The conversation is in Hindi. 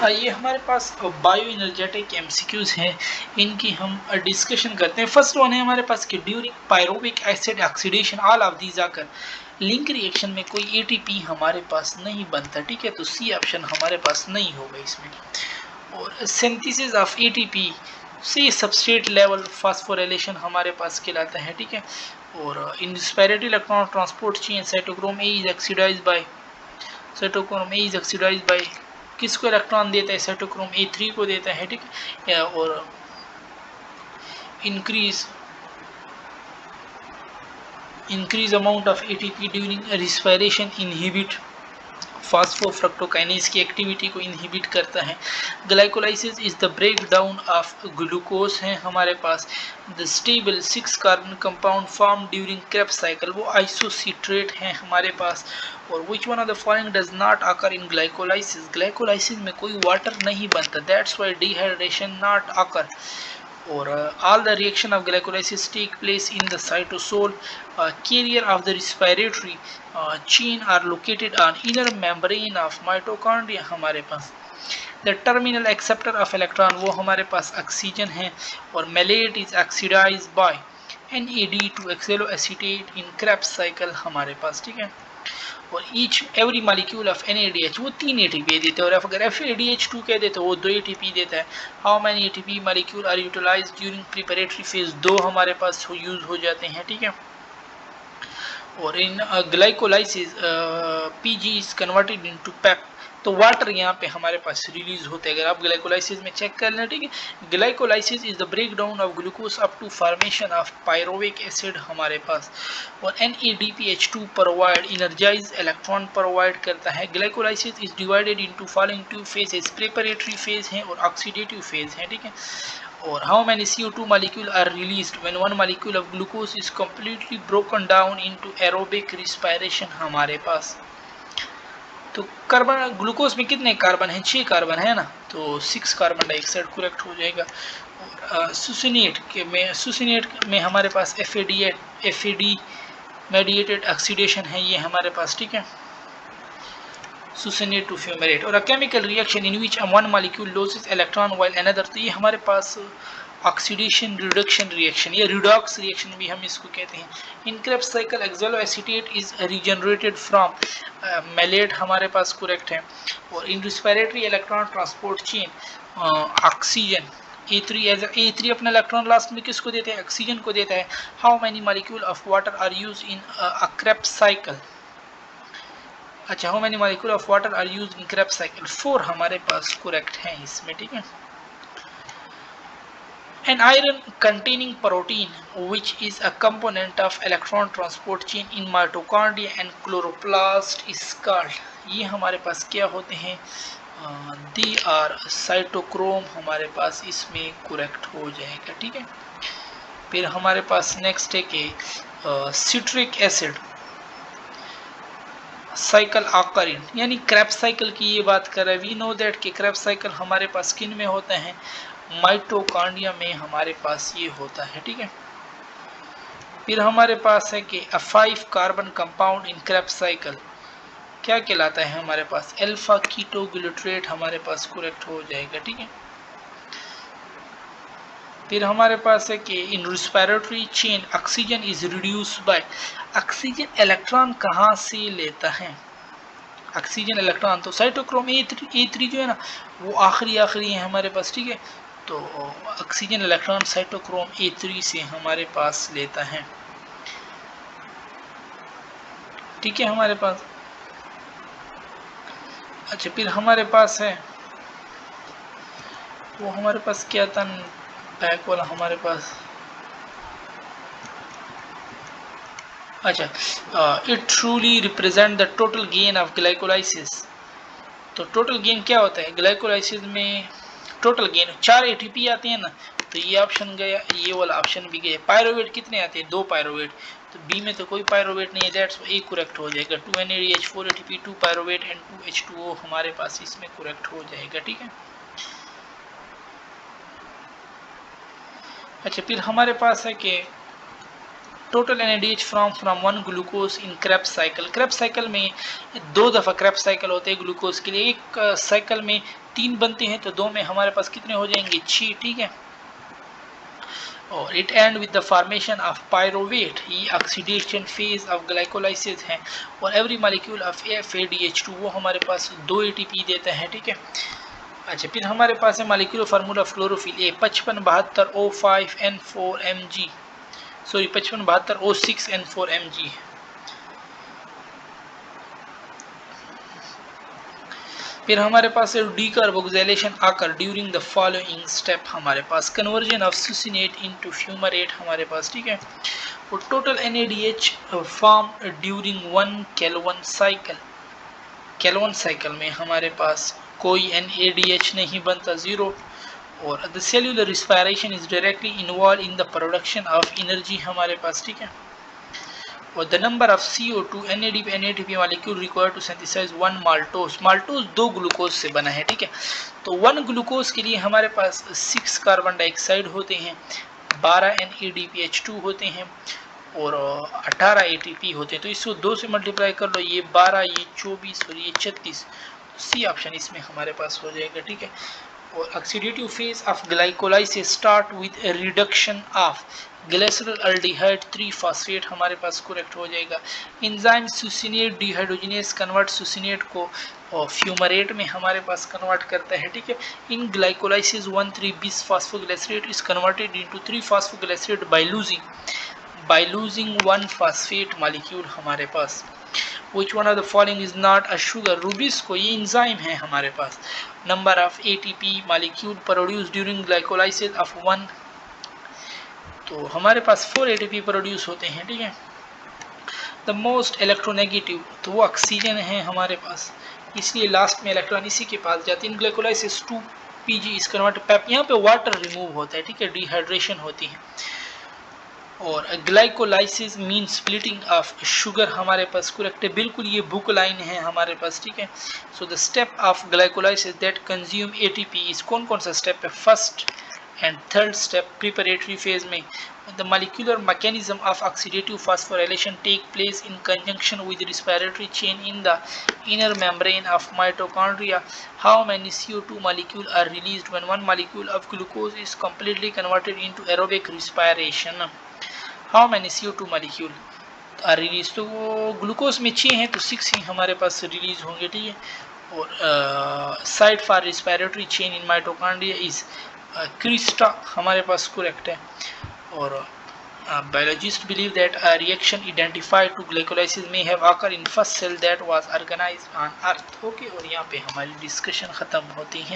ये हमारे पास बायो एनर्जेटिक एमसीक्यूज हैं, इनकी हम डिस्कशन करते हैं। फर्स्ट वन है हमारे पास कि during pyruvic acid oxidation all of these आकर लिंक रिएक्शन में कोई एटीपी हमारे पास नहीं बनता। ठीक है, तो सी ऑप्शन हमारे पास नहीं होगा इसमें। और synthesis of ATP C substrate level phosphorylation हमारे पास कहलाता है। ठीक है, और in disparity electron transport chain cytochrome a is oxidized by किसको इलेक्ट्रॉन देता है? साइटोक्रोम A3 को देता है। ठीक है, और increase amount of ATP during respiration inhibit phosphofructokinase की एक्टिविटी को इनहिबिट करता है। Glycolysis is the break down of glucose है हमारे पास। The stable 6 carbon compound form during Krebs cycle वो आइसोसिट्रेट हैं हमारे पास। और which one of the following does not occur in glycolysis? Glycolysis में कोई वाटर नहीं बनता, that's why dehydration not occur. और all the reaction of glycolysis take place in the cytosol. Carrier of the respiratory chain are located on inner membrane of mitochondria हमारे पास। The terminal acceptor of electron वो हमारे पास ऑक्सीजन है। और malate is oxidized by NAD to oxaloacetate in Krebs cycle हमारे पास। ठीक है, और each every molecule of NADH वो 3 ATP देते हैं, और अगर FADH2 कह देते हो वो 2 ATP देता है। How many ATP molecule are utilise during preparatory phase? 2 हमारे पास यूज हो जाते हैं। ठीक है, और in glycolysis PG is converted into PEP, तो वाटर यहाँ पे हमारे पास रिलीज होते हैं। अगर आप ग्लाइकोलाइसिस में चेक कर लें। ठीक है, glycolysis is the break down of glucose up to formation of pyruvic acid हमारे पास। और NADPH2 provide energise electron provide करता है। Glycolysis is divided into following 2 phases, preparatory phase है और ऑक्सीडेटिव फेज है। ठीक है, और how many CO2 molecule are released when one molecule of glucose is completely broken down into aerobic respiration हमारे पास। तो कार्बन ग्लूकोज में कितने कार्बन हैं? 6 कार्बन है ना, तो 6 कार्बन डाइऑक्साइड करेक्ट हो जाएगा। और सुसिनेट में हमारे पास FAD मेडिएटेड ऑक्सीडेशन है ये हमारे पास। ठीक है, succinate to fumarate। और chemical reaction in which one molecule loses electron while another, तो ये हमारे पास ऑक्सीडेशन रिडक्शन रिएक्शन, ये रिडॉक्स रिएक्शन भी हम इसको कहते हैं। In Krebs cycle oxaloacetate is regenerated from malate हमारे पास करेक्ट है। और in respiratory electron transport chain oxygen A3 अपना इलेक्ट्रॉन लास्ट में किसको देते हैं? ऑक्सीजन को देता है। How many molecule of water are use in a Krebs cycle? अच्छा, how many molecule of water are used in Krebs cycle? 4 हमारे पास करेक्ट है इसमें। ठीक है, an iron containing protein which is a component of electron transport chain in mitochondria and chloroplast is called, ये हमारे पास क्या होते हैं? दे आर साइटोक्रोम हमारे पास इसमें करेक्ट हो जाएगा। ठीक है, फिर हमारे पास नेक्स्ट है कि सिट्रिक एसिड साइकिल आकरिन, यानी क्रेब्स साइकिल की ये बात कर रहे हैं। वी नो दैट कि क्रेब्स साइकिल हमारे पास किन में होते हैं? माइटोकॉन्ड्रिया में हमारे पास ये होता है। ठीक है, फिर हमारे पास है कि 5 carbon compound in Krebs cycle क्या कहलाता है? हमारे पास अल्फा कीटोग्लूट्रेट हमारे पास करेक्ट हो जाएगा। ठीक है, फिर हमारे पास है कि in respiratory chain oxygen is reduced by, oxygen electron कहाँ से लेता है? ऑक्सीजन इलेक्ट्रॉन तो साइटोक्रोम A3 जो है ना वो आखिरी है हमारे पास। ठीक है, तो ऑक्सीजन इलेक्ट्रॉन साइटोक्रोम A3 से हमारे पास लेता है। ठीक है हमारे पास। अच्छा, फिर हमारे पास है वो हमारे पास क्या था बैक वाला हमारे पास? अच्छा, it truly represent the total gain of glycolysis. तो टोटल गेन क्या होता है ग्लाइकोलाइसिस में? टोटल गेन 4 ATP आते हैं ना, तो ये ऑप्शन गया, ये वाला ऑप्शन भी गया। पायरोवेट कितने आते हैं? 2 पायरोवेट, तो बी में तो कोई पायरोवेट नहीं है, दैट्स ए करेक्ट हो जाएगा। 2 NADH 4 ATP 2 pyruvate and 2 H2O हमारे पास इसमें करेक्ट हो जाएगा। ठीक है, अच्छा, फिर हमारे पास है कि total NADH from one glucose in Krebs cycle. Krebs cycle में 2 दफ़ा क्रेब्स साइकिल होते हैं ग्लूकोज के लिए। एक साइकिल में 3 बनते हैं तो 2 में हमारे पास कितने हो जाएंगे, 6, ठीक है। और it and with the formation of pyruvate, ये ऑक्सीडेशन फेज ऑफ ग्लाइकोलाइसिस है। और एवरी मॉलिक्यूल ऑफ FADH2 वो हमारे पास 2 ATP देता है, ठीक है। अच्छा, फिर हमारे पास है molecular formula of chlorophyll A 5572 O5N4Mg, sorry 5572 O6N4Mg। फिर हमारे पास है डीकार्बोक्सिलेशन आकर ड्यूरिंग द फॉलोइंग स्टेप, हमारे पास conversion of succinate into fumarate हमारे पास, ठीक है। और total NADH form during 1 Calvin cycle. Calvin cycle में हमारे पास कोई NADH नहीं बनता, 0। और the cellular respiration is directly involve in the production of energy हमारे पास, ठीक है। और the number of CO2 NADP molecule required to synthesise 1 maltose. Maltose 2 glucose से बना है, ठीक है। तो 1 ग्लूकोज के लिए हमारे पास 6 कार्बन डाइऑक्साइड होते हैं, 12 NADPH2 होते हैं और 18 ATP होते हैं। तो इसको 2 से मल्टीप्लाई कर लो, ये 12, ये 24 और ये 36। सी ऑप्शन इसमें हमारे पास हो जाएगा, ठीक है। और oxidative phase of glycolysis start with reduction of glyceraldehyde 3 phosphate हमारे पास करेक्ट हो जाएगा। एंजाइम सुसिनेट डिहाइड्रोजिनेस कन्वर्ट सुसिनेट को और फ्यूमरेट में हमारे पास कन्वर्ट करता है, ठीक है। In glycolysis 1,3-bis phosphoglycerate is converted into 3-phosphoglycerate by losing 1 phosphate molecule हमारे पास। Which one of the following is not a sugar? Rubisco ये एंजाइम है हमारे पास। Number of ATP molecule produce during glycolysis of 1, तो हमारे पास 4 ATP प्रोड्यूस होते हैं, ठीक है। द मोस्ट इलेक्ट्रोनेगेटिव, तो वो ऑक्सीजन है हमारे पास, इसलिए लास्ट में इलेक्ट्रॉन इसी के पास जाते हैं। इन ग्लाइकोलाइसिस 2Pg इस कन्वर्ट पैप, यहाँ पे वाटर रिमूव होता है, ठीक है, डिहाइड्रेशन होती है। और glycolysis mean splitting of sugar हमारे पास करेक्ट है, बिल्कुल ये बुक लाइन है हमारे पास, ठीक है। So the step of glycolysis that consume ATP इस कौन कौन सा स्टेप है, first and third step preparatory phase में। The molecular mechanism of oxidative phosphorylation take place in conjunction with respiratory chain in the inner membrane of mitochondria. How many CO2 molecule are released when one molecule of glucose is completely converted into aerobic respiration? How many CO2 molecule are release, तो वो ग्लूकोज में 6 हैं तो 6 ही हमारे पास रिलीज होंगे, ठीक है। और site for respiratory chain in mitochondria is Crysta हमारे पास करेक्ट है। और biologists believe that a reaction identified to glycolysis may have occurred in first cell that was organized on earth। Okay, और यहाँ पे हमारी डिस्कशन खत्म होती है।